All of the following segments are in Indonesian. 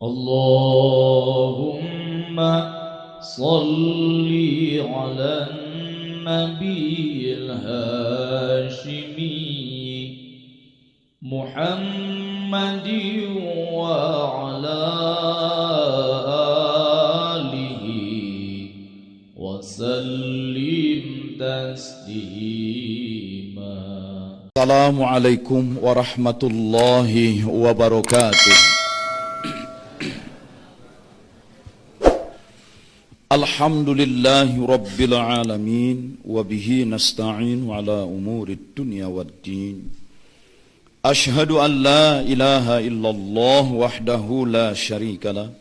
اللهم صل على النبي الهاشمي محمد وعلى آله وسلم تسليما. Assalamualaikum warahmatullahi wabarakatuh. Alhamdulillahi rabbil alamin wa bihi nasta'in ala umurid dunya waddin. Ashhadu an la ilaha illallah wahdahu la syarikalah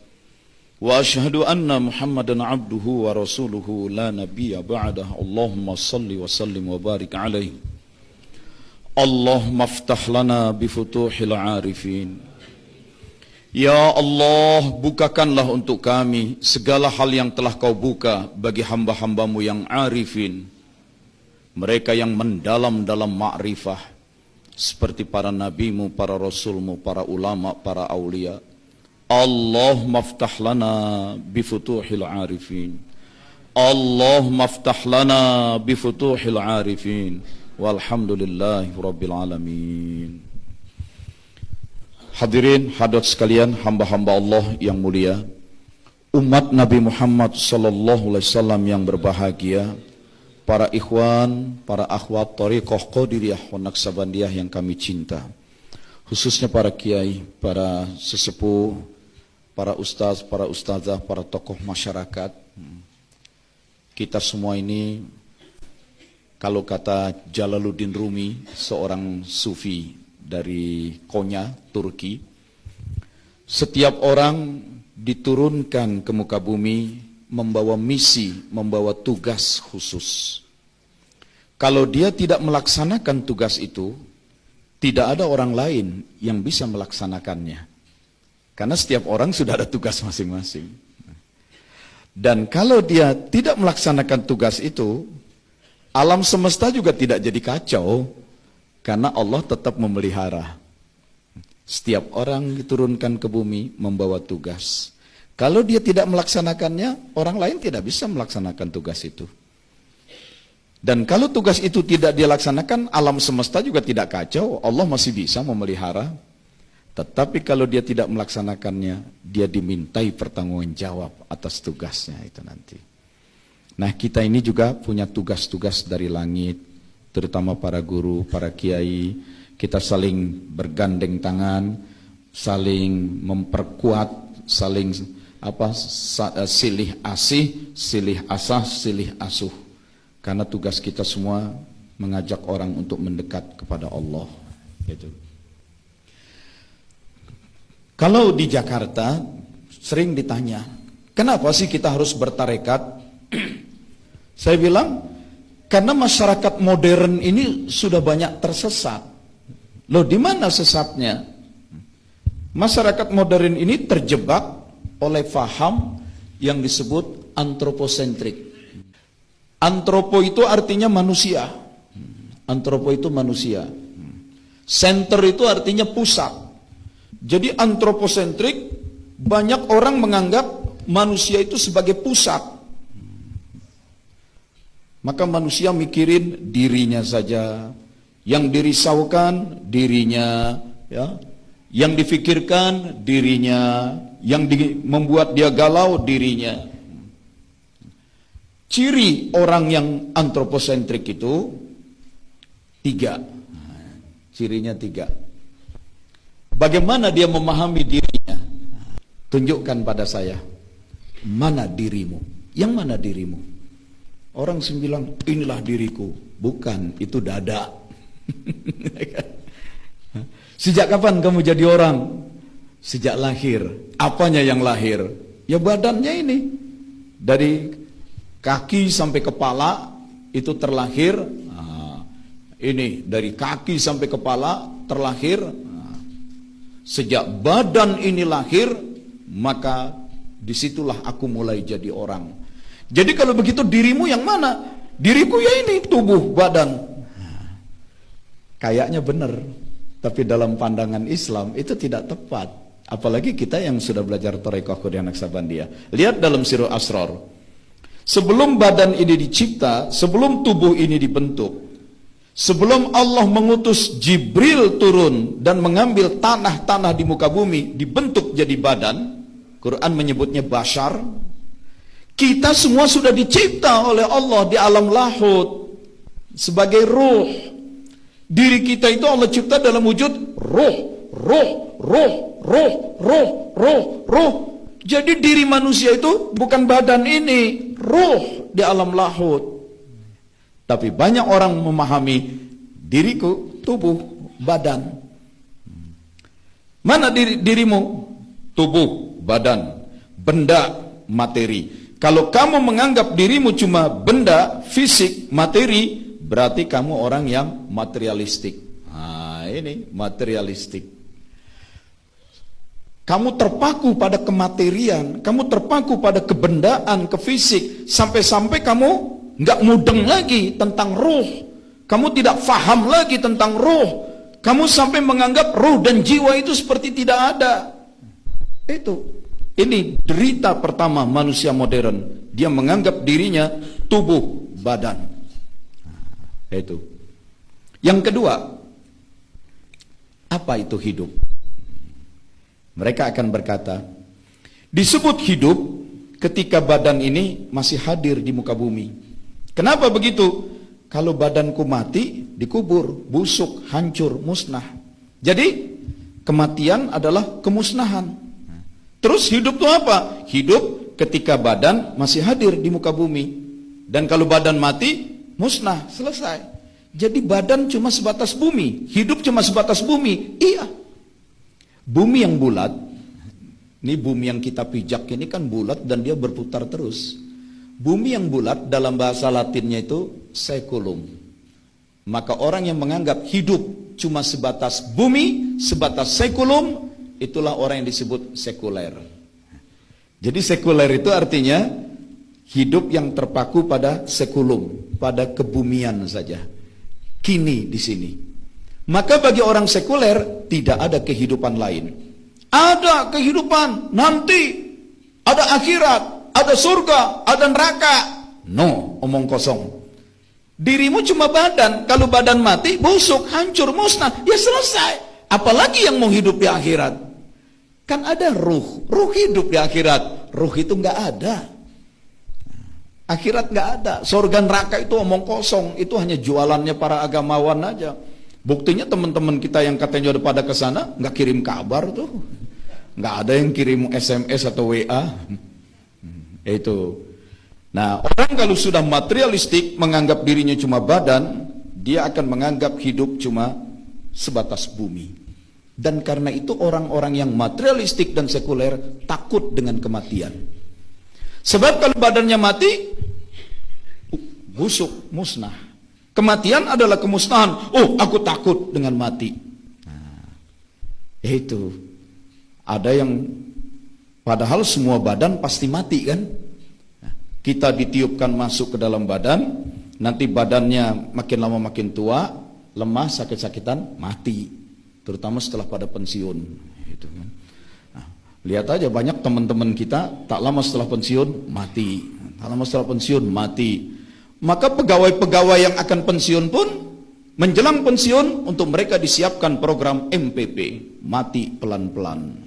wa ashhadu anna Muhammadan abduhu wa rasuluhu la nabiyya ba'dah. Allahumma salli wa sallim wa barik alaihi. Allahumma aftah lana bifutuhil arifin. Ya Allah, bukakanlah untuk kami segala hal yang telah kau buka bagi hamba-hambamu yang arifin, mereka yang mendalam dalam ma'rifah, seperti para nabimu, para rasulmu, para ulama, para aulia. Allahumma aftah lana bifutuhil arifin. Allahumma aftah lana bifutuhil arifin. Walhamdulillahi rabbil alamin. Hadirin hadirat sekalian, hamba-hamba Allah yang mulia, umat Nabi Muhammad sallallahu alaihi wasallam yang berbahagia, para ikhwan, para akhwat thariqah Qadiriyah wa Naqsabandiyah yang kami cinta, khususnya para kiai, para sesepuh, para ustaz, para ustazah, para tokoh masyarakat. Kita semua ini, kalau kata Jalaluddin Rumi, seorang sufi dari Konya, Turki, setiap orang diturunkan ke muka bumi membawa misi, membawa tugas khusus. Kalau dia tidak melaksanakan tugas itu, tidak ada orang lain yang bisa melaksanakannya. Karena setiap orang sudah ada tugas masing-masing. Dan kalau dia tidak melaksanakan tugas itu, alam semesta juga tidak jadi kacau. Karena Allah tetap memelihara. Setiap orang diturunkan ke bumi membawa tugas. Kalau dia tidak melaksanakannya, orang lain tidak bisa melaksanakan tugas itu. Dan kalau tugas itu tidak dilaksanakan, alam semesta juga tidak kacau. Allah masih bisa memelihara. Tetapi kalau dia tidak melaksanakannya, dia dimintai pertanggungjawab atas tugasnya itu nanti. Nah, kita ini juga punya tugas-tugas dari langit, terutama para guru, para kiai. Kita saling bergandeng tangan, saling memperkuat, saling silih asih, silih asah, silih asuh. Karena tugas kita semua mengajak orang untuk mendekat kepada Allah. Gitu. Kalau di Jakarta sering ditanya, kenapa sih kita harus bertarekat? Saya bilang, karena masyarakat modern ini sudah banyak tersesat. Loh, di mana sesatnya? Masyarakat modern ini terjebak oleh faham yang disebut antroposentrik. Antropo itu artinya manusia. Antropo itu manusia. Center itu artinya pusat. Jadi antroposentrik, banyak orang menganggap manusia itu sebagai pusat. Maka manusia mikirin dirinya saja, yang dirisaukan dirinya, ya, yang difikirkan dirinya, yang membuat dia galau dirinya. Ciri orang yang antroposentrik itu tiga. Cirinya tiga. Bagaimana dia memahami dirinya? Tunjukkan pada saya, mana dirimu? Yang mana dirimu? Orang bilang, inilah diriku. Bukan, itu dada. Sejak kapan kamu jadi orang? Sejak lahir. Apanya yang lahir? Ya badannya ini. Dari kaki sampai kepala itu terlahir. Ini dari kaki sampai kepala terlahir. Sejak badan ini lahir, maka disitulah aku mulai jadi orang. Jadi kalau begitu dirimu yang mana? Diriku ya ini, tubuh, badan. Kayaknya benar, tapi dalam pandangan Islam itu tidak tepat. Apalagi kita yang sudah belajar Thariqah Qadianiyah Naksabandiyah. Lihat dalam Sirul Asrar. Sebelum badan ini dicipta, sebelum tubuh ini dibentuk, sebelum Allah mengutus Jibril turun dan mengambil tanah-tanah di muka bumi, dibentuk jadi badan, Quran menyebutnya bashar, kita semua sudah dicipta oleh Allah di alam lahut sebagai ruh. Diri kita itu Allah cipta dalam wujud ruh. Jadi diri manusia itu bukan badan ini, ruh di alam lahut. Tapi banyak orang memahami diriku tubuh, badan. Mana dirimu? Tubuh, badan, benda, materi. Kalau kamu menganggap dirimu cuma benda, fisik, materi, berarti kamu orang yang materialistik. Nah, ini materialistik. Kamu terpaku pada kematerian, kamu terpaku pada kebendaan, ke fisik, sampai-sampai kamu nggak mudeng lagi tentang ruh. Kamu tidak faham lagi tentang ruh. Kamu sampai menganggap ruh dan jiwa itu seperti tidak ada. Ini derita pertama manusia modern. Dia menganggap dirinya tubuh, badan. Itu. Yang kedua, apa itu hidup? Mereka akan berkata, disebut hidup ketika badan ini masih hadir di muka bumi. Kenapa begitu? Kalau badanku mati, dikubur, busuk, hancur, musnah. Jadi, kematian adalah kemusnahan. Terus hidup itu apa? Hidup ketika badan masih hadir di muka bumi. Dan kalau badan mati, musnah, selesai. Jadi badan cuma sebatas bumi, hidup cuma sebatas bumi. Iya. Bumi yang bulat, ini bumi yang kita pijak ini kan bulat dan dia berputar terus. Bumi yang bulat dalam bahasa Latinnya itu seculum. Maka orang yang menganggap hidup cuma sebatas bumi, sebatas seculum, itulah orang yang disebut sekuler. Jadi sekuler itu artinya hidup yang terpaku pada seculum, pada kebumian saja. Kini di sini. Maka bagi orang sekuler tidak ada kehidupan lain. Ada kehidupan nanti, ada akhirat, ada surga, ada neraka. No, omong kosong. Dirimu cuma badan. Kalau badan mati, busuk, hancur, musnah, ya selesai. Apalagi yang mau hidup di akhirat? Kan ada ruh hidup di akhirat. Ruh itu nggak ada. Akhirat nggak ada. Surga neraka itu omong kosong. Itu hanya jualannya para agamawan aja. Buktinya teman-teman kita yang katanya udah pada kesana nggak kirim kabar tuh, nggak ada yang kirim SMS atau WA. Itu. Nah, orang kalau sudah materialistik menganggap dirinya cuma badan, dia akan menganggap hidup cuma sebatas bumi. Dan karena itu orang-orang yang materialistik dan sekuler takut dengan kematian. Sebab kalau badannya mati, busuk, musnah. Kematian adalah kemusnahan. Oh, aku takut dengan mati. Nah, itu. Ada yang padahal semua badan pasti mati kan? Nah, kita ditiupkan masuk ke dalam badan, nanti badannya makin lama makin tua, lemah, sakit-sakitan, mati. Terutama setelah pada pensiun. Itu kan. Nah, lihat aja banyak teman-teman kita tak lama setelah pensiun mati. Tak lama setelah pensiun mati. Maka pegawai-pegawai yang akan pensiun pun menjelang pensiun untuk mereka disiapkan program MPP, mati pelan-pelan.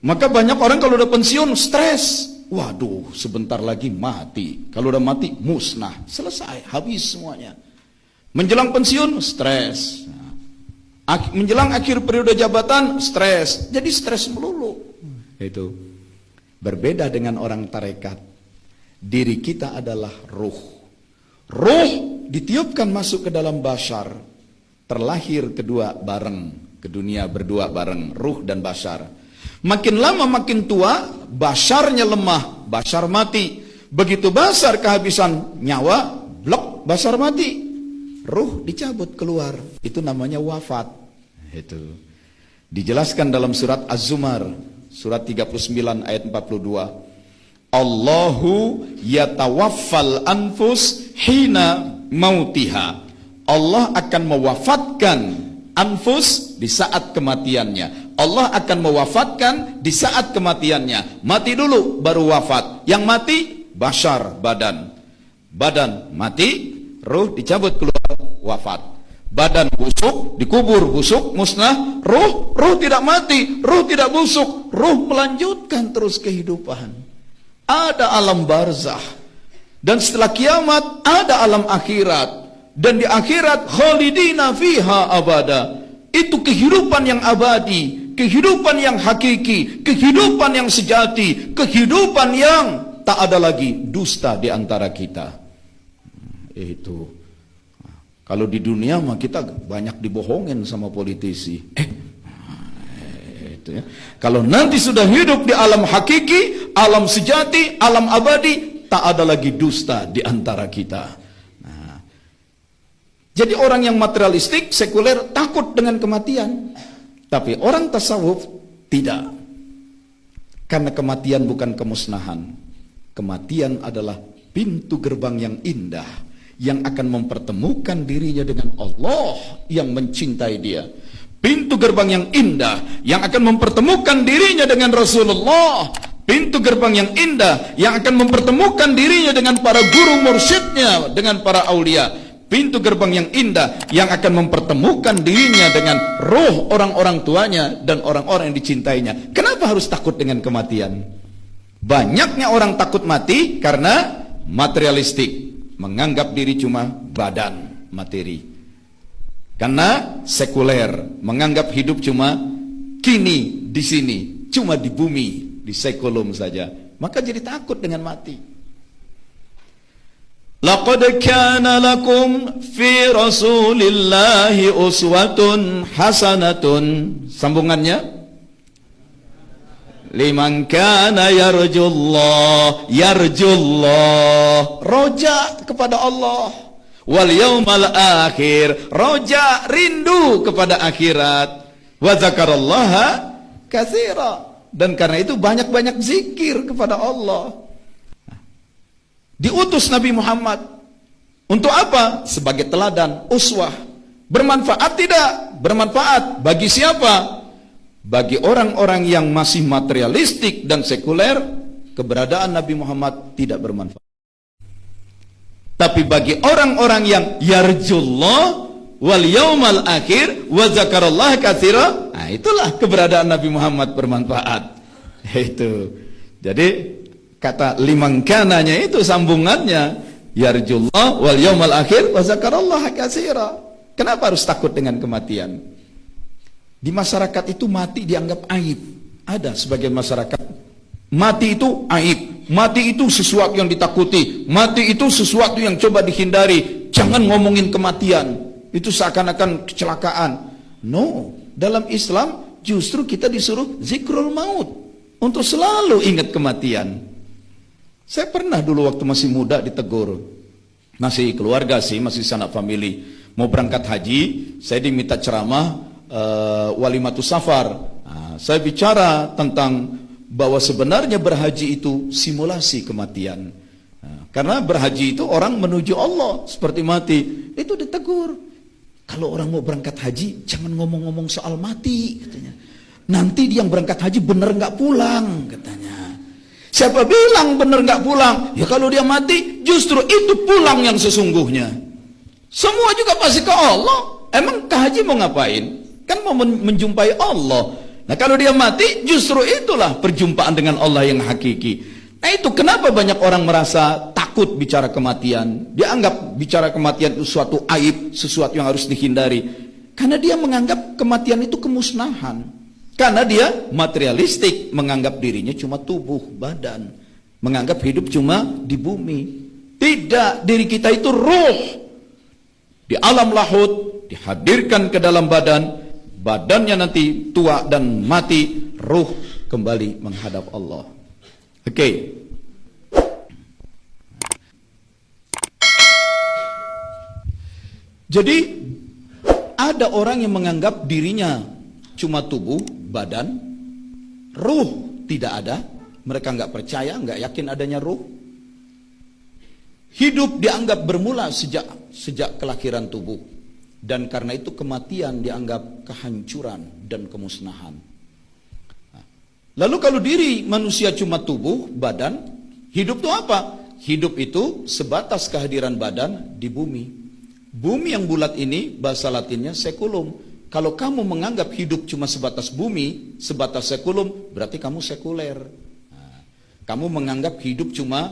Maka banyak orang kalau udah pensiun stres, waduh sebentar lagi mati. Kalau udah mati musnah, selesai, habis semuanya. Menjelang pensiun stres, menjelang akhir periode jabatan stres, jadi stres melulu. Itu berbeda dengan orang tarekat. Diri kita adalah ruh. Ruh ditiupkan masuk ke dalam bashar. Terlahir kedua bareng, ke dunia berdua bareng, ruh dan bashar. Makin lama makin tua, basharnya lemah, bashar mati. Begitu bashar kehabisan nyawa, blok, bashar mati. Ruh dicabut keluar, itu namanya wafat. Itu dijelaskan dalam surat Az-Zumar, surat 39 ayat 42. Allahu yatawaffal anfus hina mautiha. Allah akan mewafatkan anfus di saat kematiannya. Allah akan mewafatkan di saat kematiannya. Mati dulu baru wafat. Yang mati bashar, badan. Badan mati, ruh dicabut keluar, wafat. Badan busuk, dikubur, busuk, musnah. Ruh tidak mati, ruh tidak busuk. Ruh melanjutkan terus kehidupan. Ada alam barzah. Dan setelah kiamat ada alam akhirat. Dan di akhirat khalidina fiha abada. Itu kehidupan yang abadi, kehidupan yang hakiki, kehidupan yang sejati, kehidupan yang tak ada lagi dusta di antara kita. Itu. Kalau di dunia mah kita banyak dibohongin sama politisi. Itu ya. Kalau nanti sudah hidup di alam hakiki, alam sejati, alam abadi, tak ada lagi dusta di antara kita. Jadi orang yang materialistik, sekuler, takut dengan kematian. Tapi orang tasawuf tidak. Karena kematian bukan kemusnahan. Kematian adalah pintu gerbang yang indah, yang akan mempertemukan dirinya dengan Allah yang mencintai dia. Pintu gerbang yang indah, yang akan mempertemukan dirinya dengan Rasulullah. Pintu gerbang yang indah, yang akan mempertemukan dirinya dengan para guru mursyidnya, dengan para aulia. Pintu gerbang yang indah yang akan mempertemukan dirinya dengan roh orang-orang tuanya dan orang-orang yang dicintainya. Kenapa harus takut dengan kematian? Banyaknya orang takut mati karena materialistik, menganggap diri cuma badan, materi. Karena sekuler, menganggap hidup cuma kini, di sini, cuma di bumi, di sekulum saja. Maka jadi takut dengan mati. Laqad kana lakum fi Rasulillahi uswatun hasanatun. Sambungannya, liman kana yarjullah, roja kepada Allah, wal yaumal akhir, roja rindu kepada akhirat, wa zakarallaha katsira, dan karena itu banyak-banyak zikir kepada Allah. Diutus Nabi Muhammad untuk apa? Sebagai teladan, uswah. Bermanfaat tidak? Bermanfaat. Bagi siapa? Bagi orang-orang yang masih materialistik dan sekuler, keberadaan Nabi Muhammad tidak bermanfaat. Tapi bagi orang-orang yang yarjullah wal yaumal akhir wa zakarallah katsira, nah itulah keberadaan Nabi Muhammad bermanfaat. Itu. Jadi kata liman kananya itu sambungannya yarjullah wal yaumal akhir wa zakarallaha katsira. Kenapa harus takut dengan kematian? Di masyarakat itu mati dianggap aib. Ada sebagian masyarakat mati itu aib, mati itu sesuatu yang ditakuti, mati itu sesuatu yang coba dihindari. Jangan ngomongin kematian, itu seakan-akan kecelakaan. No, dalam Islam justru kita disuruh zikrul maut, untuk selalu ingat kematian. Saya pernah dulu waktu masih muda ditegur, masih keluarga sih, masih sanak family, mau berangkat haji, saya diminta ceramah walimatus safar. Nah, saya bicara tentang bahwa sebenarnya berhaji itu simulasi kematian. Nah, karena berhaji itu orang menuju Allah seperti mati. Itu ditegur, kalau orang mau berangkat haji jangan ngomong-ngomong soal mati, katanya. Nanti dia yang berangkat haji bener nggak pulang, katanya. Siapa bilang benar nggak pulang? Ya kalau dia mati, justru itu pulang yang sesungguhnya. Semua juga pasti ke Allah. Emang ke haji mau ngapain? Kan mau menjumpai Allah. Nah kalau dia mati, justru itulah perjumpaan dengan Allah yang hakiki. Nah itu kenapa banyak orang merasa takut bicara kematian. Dia anggap bicara kematian itu suatu aib, sesuatu yang harus dihindari. Karena dia menganggap kematian itu kemusnahan. Karena dia materialistik, menganggap dirinya cuma tubuh, badan, menganggap hidup cuma di bumi. Tidak, diri kita itu ruh. Di alam lahut, dihadirkan ke dalam badan, badannya nanti tua dan mati, ruh kembali menghadap Allah. Oke. Jadi ada orang yang menganggap dirinya cuma tubuh, badan, ruh tidak ada. Mereka nggak percaya, nggak yakin adanya ruh. Hidup dianggap bermula sejak kelahiran tubuh, dan karena itu kematian dianggap kehancuran dan kemusnahan. Lalu kalau diri manusia cuma tubuh, badan, hidup itu apa? Hidup itu sebatas kehadiran badan di bumi. Bumi yang bulat ini bahasa Latinnya seculum. Kalau kamu menganggap hidup cuma sebatas bumi, sebatas seculum, berarti kamu sekuler. Nah, kamu menganggap hidup cuma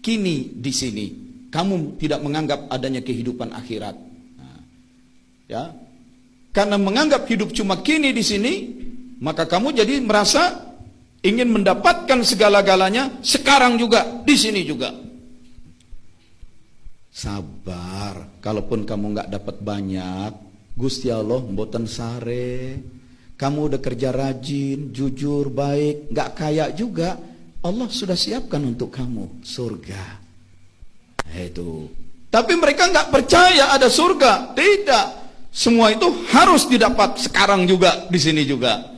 kini di sini. Kamu tidak menganggap adanya kehidupan akhirat. Nah, ya, karena menganggap hidup cuma kini di sini, maka kamu jadi merasa ingin mendapatkan segala-galanya sekarang juga, di sini juga. Sabar, kalaupun kamu nggak dapat banyak, Gusti Allah mboten sare. Kamu udah kerja rajin, jujur, baik, nggak kaya juga, Allah sudah siapkan untuk kamu surga. Itu. Tapi mereka nggak percaya ada surga. Tidak. Semua itu harus didapat sekarang juga, di sini juga.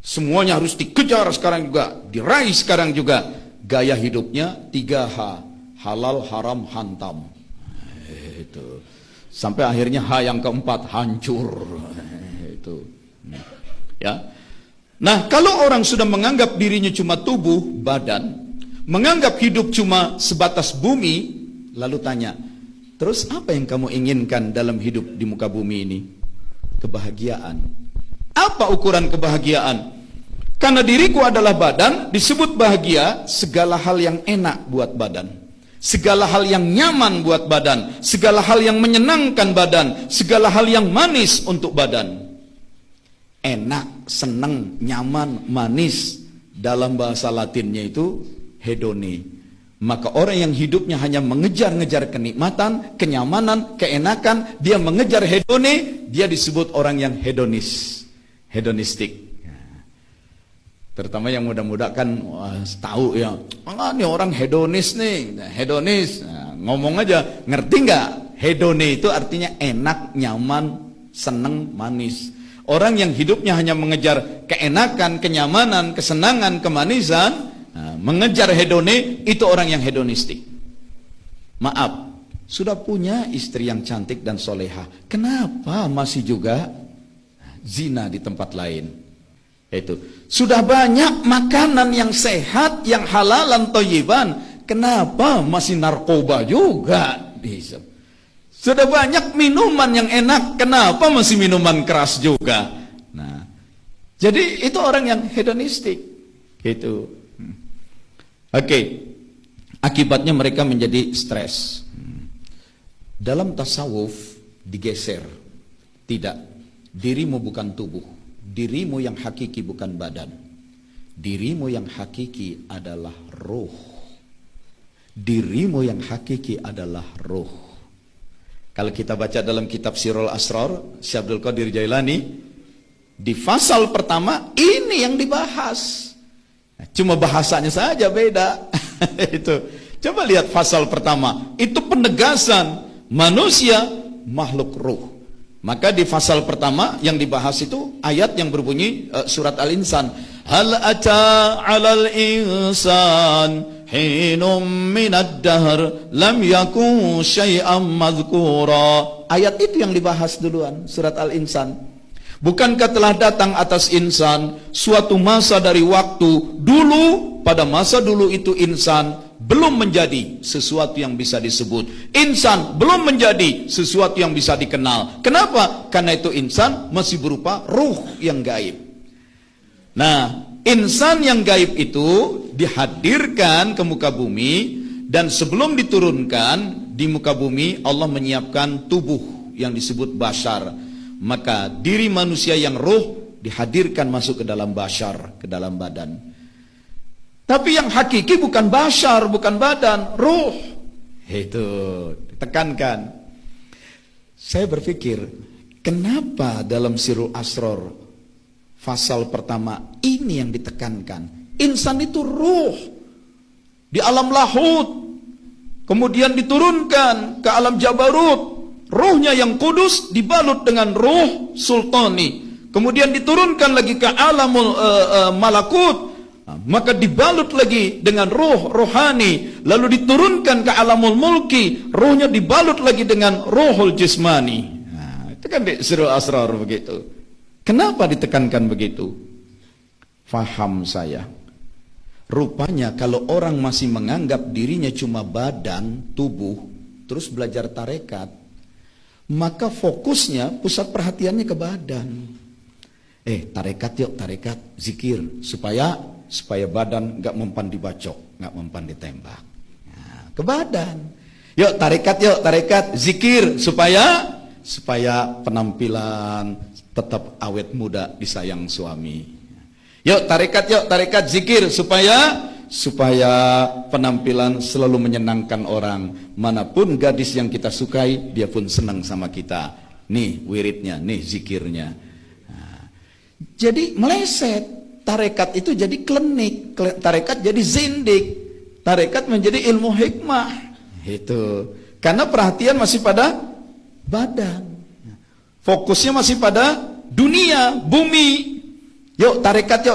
Semuanya harus dikejar sekarang juga, diraih sekarang juga. Gaya hidupnya 3H, halal, haram, hantam. Itu. Sampai akhirnya H yang keempat, hancur. Itu. Ya. Nah, kalau orang sudah menganggap dirinya cuma tubuh, badan, menganggap hidup cuma sebatas bumi, lalu tanya, terus apa yang kamu inginkan dalam hidup di muka bumi ini? Kebahagiaan. Apa ukuran kebahagiaan? Karena diriku adalah badan, disebut bahagia, segala hal yang enak buat badan, segala hal yang nyaman buat badan, segala hal yang menyenangkan badan, segala hal yang manis untuk badan. Enak, senang, nyaman, manis, dalam bahasa Latinnya itu hedoni. Maka orang yang hidupnya hanya mengejar-ngejar kenikmatan, kenyamanan, keenakan, dia mengejar hedoni, dia disebut orang yang hedonis, hedonistik. Terutama yang muda-muda kan tahu ya, ini orang hedonis nih, hedonis. Nah, ngomong aja, ngerti nggak? Hedoni itu artinya enak, nyaman, seneng, manis. Orang yang hidupnya hanya mengejar keenakan, kenyamanan, kesenangan, kemanisan, nah, mengejar hedoni, itu orang yang hedonistik. Maaf, sudah punya istri yang cantik dan soleha, kenapa masih juga zina di tempat lain? Itu sudah banyak makanan yang sehat, yang halalan, thayyiban, kenapa masih narkoba juga? Sudah banyak minuman yang enak, kenapa masih minuman keras juga? Nah, jadi itu orang yang hedonistik, gitu. Oke, akibatnya mereka menjadi stres. Dalam tasawuf digeser, tidak, dirimu bukan tubuh. Dirimu yang hakiki bukan badan. Dirimu yang hakiki adalah ruh. Dirimu yang hakiki adalah ruh. Kalau kita baca dalam kitab Sirul Asrar, Syekh Abdul Qadir Jailani, di pasal pertama ini yang dibahas. Cuma bahasanya saja beda. Itu. Coba lihat pasal pertama. Itu penegasan manusia makhluk ruh. Maka di pasal pertama yang dibahas itu ayat yang berbunyi surat Al-Insan. Hal ata 'alal insan hinum minad dahr lam yakun syai'an madhkura. Ayat itu yang dibahas duluan, surat Al-Insan. Bukankah telah datang atas insan suatu masa dari waktu dulu, pada masa dulu itu insan belum menjadi sesuatu yang bisa disebut. Insan belum menjadi sesuatu yang bisa dikenal. Kenapa? Karena itu insan masih berupa ruh yang gaib. Nah, insan yang gaib itu dihadirkan ke muka bumi, dan sebelum diturunkan di muka bumi, Allah menyiapkan tubuh yang disebut bashar. Maka diri manusia yang ruh dihadirkan masuk ke dalam bashar, ke dalam badan. Tapi yang hakiki bukan bashar, bukan badan, ruh. Itu ditekankan. Saya berpikir, kenapa dalam Sirul Asrar pasal pertama ini yang ditekankan? Insan itu ruh di alam lahut, kemudian diturunkan ke alam jabarut. Ruhnya yang kudus dibalut dengan ruh sultani, kemudian diturunkan lagi ke alamul malakut. Maka dibalut lagi dengan ruh rohani, lalu diturunkan ke alamul mulki, ruhnya dibalut lagi dengan ruhul jismani. Nah, itu kan di Sirul Asrar begitu. Kenapa ditekankan begitu? Faham saya. Rupanya kalau orang masih menganggap dirinya cuma badan, tubuh, terus belajar tarekat, maka fokusnya, pusat perhatiannya ke badan. Tarekat yuk, tarekat, zikir, supaya badan gak mempan dibacok, gak mempan ditembak. Nah, ke badan. Yuk tarekat, zikir, supaya penampilan tetap awet muda disayang suami. Yuk tarekat, zikir, supaya penampilan selalu menyenangkan orang. Manapun gadis yang kita sukai, dia pun senang sama kita. Nih wiridnya, nih zikirnya. Nah, jadi meleset. Tarekat itu jadi klinik, tarekat jadi zindik, tarekat menjadi ilmu hikmah. Itu karena perhatian masih pada badan, fokusnya masih pada dunia, bumi. Yuk tarekat,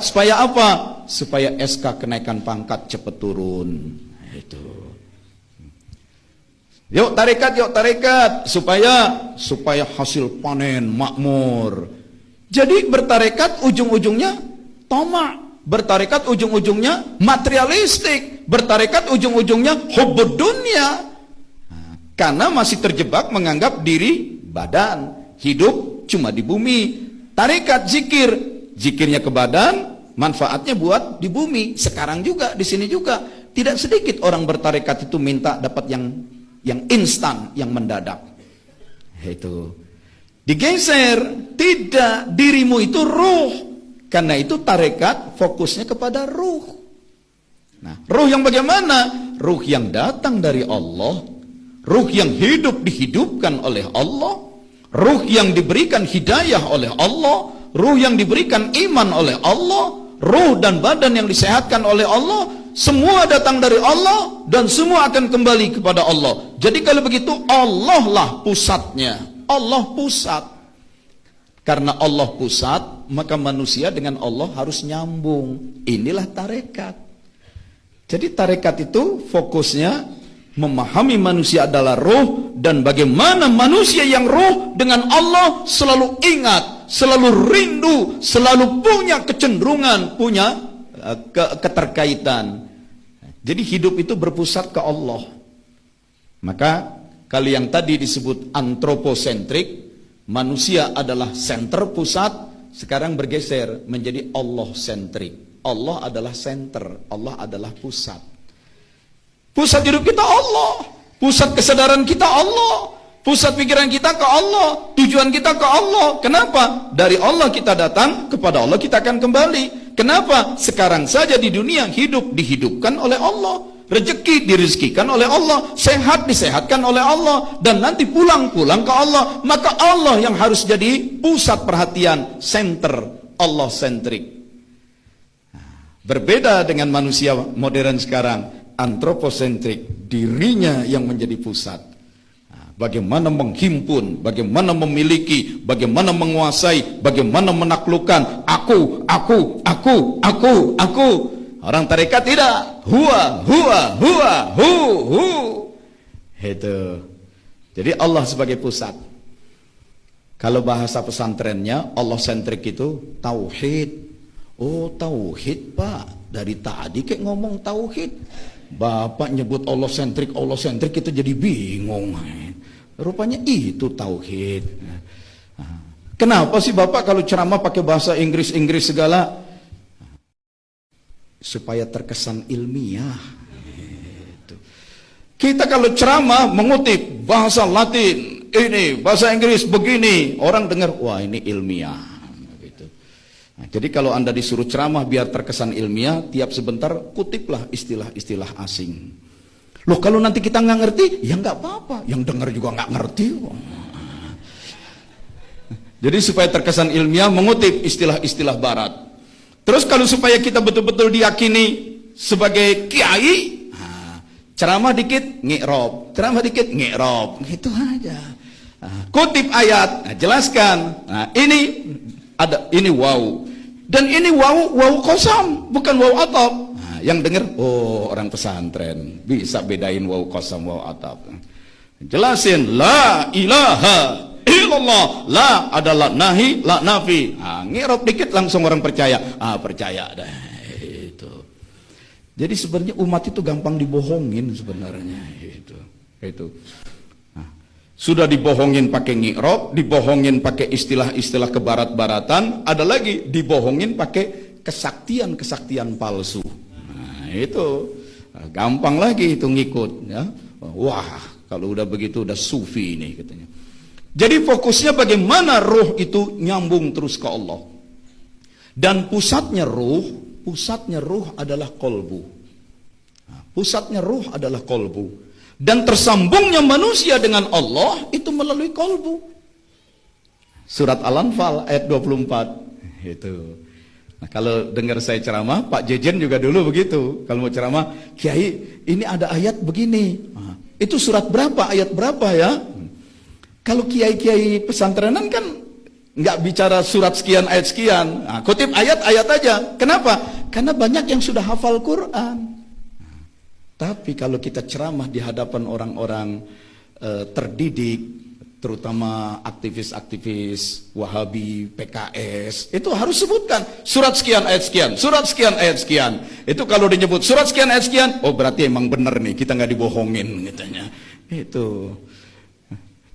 supaya apa? Supaya SK kenaikan pangkat cepat turun. Itu. Yuk tarekat, supaya hasil panen makmur. Jadi bertarekat ujung-ujungnya tamak, bertarekat ujung-ujungnya materialistik, bertarekat ujung-ujungnya hubbud dunya. Karena masih terjebak menganggap diri badan, hidup cuma di bumi. Tarekat zikirnya ke badan, manfaatnya buat di bumi. Sekarang juga, di sini juga, tidak sedikit orang bertarekat itu minta dapat yang instan, yang mendadak. Itu digeser, tidak, dirimu itu ruh. Karena itu tarekat fokusnya kepada ruh. Nah, ruh yang bagaimana? Ruh yang datang dari Allah, ruh yang hidup dihidupkan oleh Allah, ruh yang diberikan hidayah oleh Allah, ruh yang diberikan iman oleh Allah, ruh dan badan yang disehatkan oleh Allah. Semua datang dari Allah dan semua akan kembali kepada Allah. Jadi kalau begitu Allah lah pusatnya. Allah pusat. Karena Allah pusat, maka manusia dengan Allah harus nyambung. Inilah tarekat. Jadi tarekat itu fokusnya memahami manusia adalah ruh, dan bagaimana manusia yang ruh dengan Allah selalu ingat, selalu rindu, selalu punya kecenderungan, punya keterkaitan. Jadi hidup itu berpusat ke Allah. Maka kalau yang tadi disebut antroposentrik, manusia adalah senter pusat, sekarang bergeser menjadi Allah sentrik. Allah adalah center, Allah adalah pusat. Pusat hidup kita Allah, pusat kesadaran kita Allah, pusat pikiran kita ke Allah, tujuan kita ke Allah. Kenapa? Dari Allah kita datang, kepada Allah kita akan kembali. Kenapa? Sekarang saja di dunia hidup dihidupkan oleh Allah, rezeki direzekikan oleh Allah, sehat disehatkan oleh Allah, dan nanti pulang-pulang ke Allah. Maka Allah yang harus jadi pusat perhatian, center, Allah sentrik. Berbeda dengan manusia modern sekarang, antroposentrik, dirinya yang menjadi pusat. Bagaimana menghimpun, bagaimana memiliki, bagaimana menguasai, bagaimana menaklukkan aku. Orang tarekat tidak, huwa, hu. Itu. Jadi Allah sebagai pusat. Kalau bahasa pesantrennya Allah sentrik itu tauhid. Oh tauhid Pak, dari tadi kayak ngomong tauhid. Bapak nyebut Allah sentrik itu jadi bingung. Rupanya itu tauhid. Kenapa sih Bapak kalau ceramah pakai bahasa Inggris segala? Supaya terkesan ilmiah. Kita kalau ceramah mengutip bahasa Latin, ini bahasa Inggris begini, orang dengar, wah ini ilmiah. Nah, jadi kalau Anda disuruh ceramah biar terkesan ilmiah, tiap sebentar kutiplah istilah-istilah asing. Loh kalau nanti kita nggak ngerti, ya nggak apa-apa. Yang dengar juga nggak ngerti. Jadi supaya terkesan ilmiah, mengutip istilah-istilah barat. Terus kalau supaya kita betul-betul diyakini sebagai kiai, ceramah dikit ngi'rob, gitu aja. Kutip ayat, jelaskan. Nah, ini waw, dan ini waw kosam, bukan waw atap. Nah, yang dengar, oh orang pesantren bisa bedain waw kosam waw atap. Jelasin la ilaha illallah. La adalah nahi, la nafi. Ngi'rab dikit langsung orang percaya. Percaya dah. Itu. Jadi sebenarnya umat itu gampang dibohongin sebenarnya. Itu. Sudah dibohongin pakai ngi'rab, dibohongin pakai istilah-istilah kebarat-baratan, ada lagi dibohongin pakai kesaktian-kesaktian palsu. Itu gampang lagi itu ngikut ya. Wah, kalau udah begitu udah sufi ini katanya. Jadi fokusnya bagaimana ruh itu nyambung terus ke Allah. Dan pusatnya ruh adalah kolbu. Pusatnya ruh adalah kolbu. Dan tersambungnya manusia dengan Allah itu melalui kolbu. Surat Al-Anfal ayat 24. Itu. Nah, kalau dengar saya ceramah, Pak Jejen juga dulu begitu. Kalau mau ceramah, Kiai, ini ada ayat begini. Itu surat berapa, ayat berapa ya? Kalau kiai-kiai pesantrenan kan nggak bicara surat sekian, ayat sekian. Kutip ayat-ayat aja. Kenapa? Karena banyak yang sudah hafal Quran. Tapi kalau kita ceramah di hadapan orang-orang terdidik, terutama aktivis-aktivis Wahabi, PKS, itu harus sebutkan surat sekian ayat sekian, surat sekian ayat sekian. Itu kalau disebut surat sekian ayat sekian, oh berarti emang benar nih, kita nggak dibohongin katanya. Itu.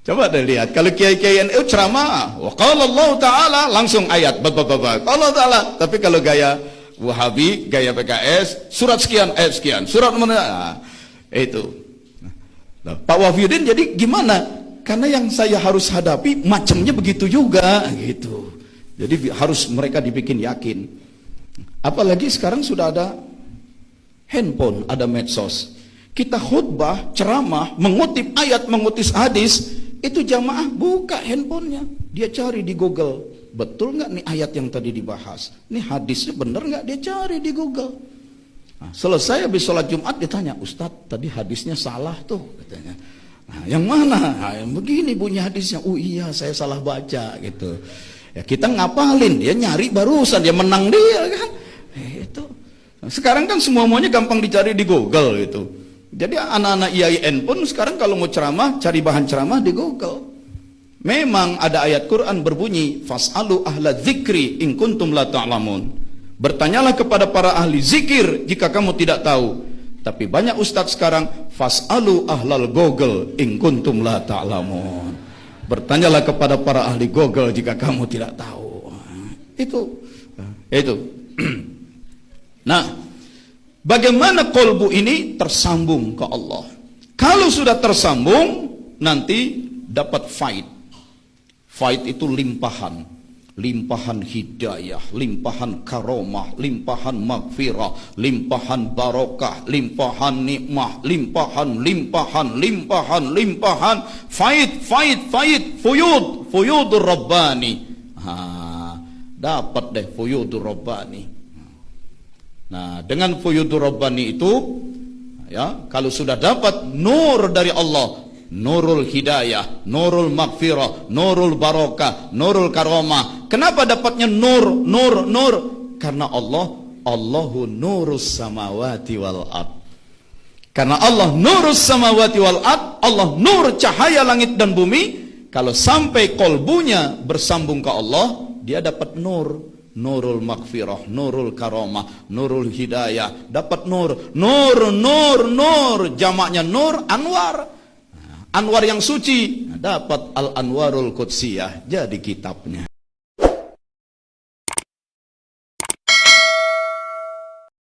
Coba deh lihat, kalau kiai-kiai NU ceramah, wa qala Allah Ta'ala, langsung ayat, Allah Ta'ala. Tapi kalau gaya Wahabi, gaya PKS, surat sekian, ayat sekian, surat mana? Itu. Nah, Pak Wahyudin jadi gimana? Karena yang saya harus hadapi macamnya begitu juga, gitu. Jadi harus mereka dibikin yakin. Apalagi sekarang sudah ada handphone, ada medsos. Kita khutbah, ceramah, mengutip ayat, mengutip hadis, itu jamaah buka handphonenya, dia cari di Google. Betul nggak nih ayat yang tadi dibahas? Ini hadisnya bener nggak? Dia cari di Google. Nah, selesai habis sholat Jumat ditanya, Ustadz tadi hadisnya salah tuh katanya. Nah, yang mana? Nah, yang begini bunyi hadisnya. Oh iya, saya salah baca gitu. Ya kita ngapalin, dia nyari barusan, dia menang dia kan. Itu. Nah, sekarang kan semuanya gampang dicari di Google gitu. Jadi anak-anak IAIN pun sekarang kalau mau ceramah, cari bahan ceramah di Google. Memang ada ayat Quran berbunyi, fas'alu ahla dzikri in kuntum la ta'lamun. Bertanyalah kepada para ahli zikir jika kamu tidak tahu. Tapi banyak ustadz sekarang, fas'alu ahlal Google in kuntum la ta'lamun. Bertanyalah kepada para ahli Google jika kamu tidak tahu. Itu. Nah, bagaimana kolbu ini tersambung ke Allah? Kalau sudah tersambung, nanti dapat faid. Faid itu limpahan. Limpahan hidayah, limpahan karomah, limpahan magfirah, limpahan barokah, limpahan nikmah, limpahan, faid, fuyudur rabbani. Dapat deh fuyudur rabbani. Nah, dengan fuyudur rabbani itu, ya, kalau sudah dapat nur dari Allah, nurul hidayah, nurul magfirah, nurul barokah, nurul karomah. Kenapa dapatnya nur? Karena Allahu nurus samawati wal ard. Karena Allah nurus samawati wal ard, Allah nur cahaya langit dan bumi. Kalau sampai kolbunya bersambung ke Allah, dia dapat nur. Nurul magfirah, nurul karomah, nurul hidayah, dapat nur, jamaknya nur, anwar. Anwar yang suci, dapat al-anwarul qudsiyah, jadi kitabnya.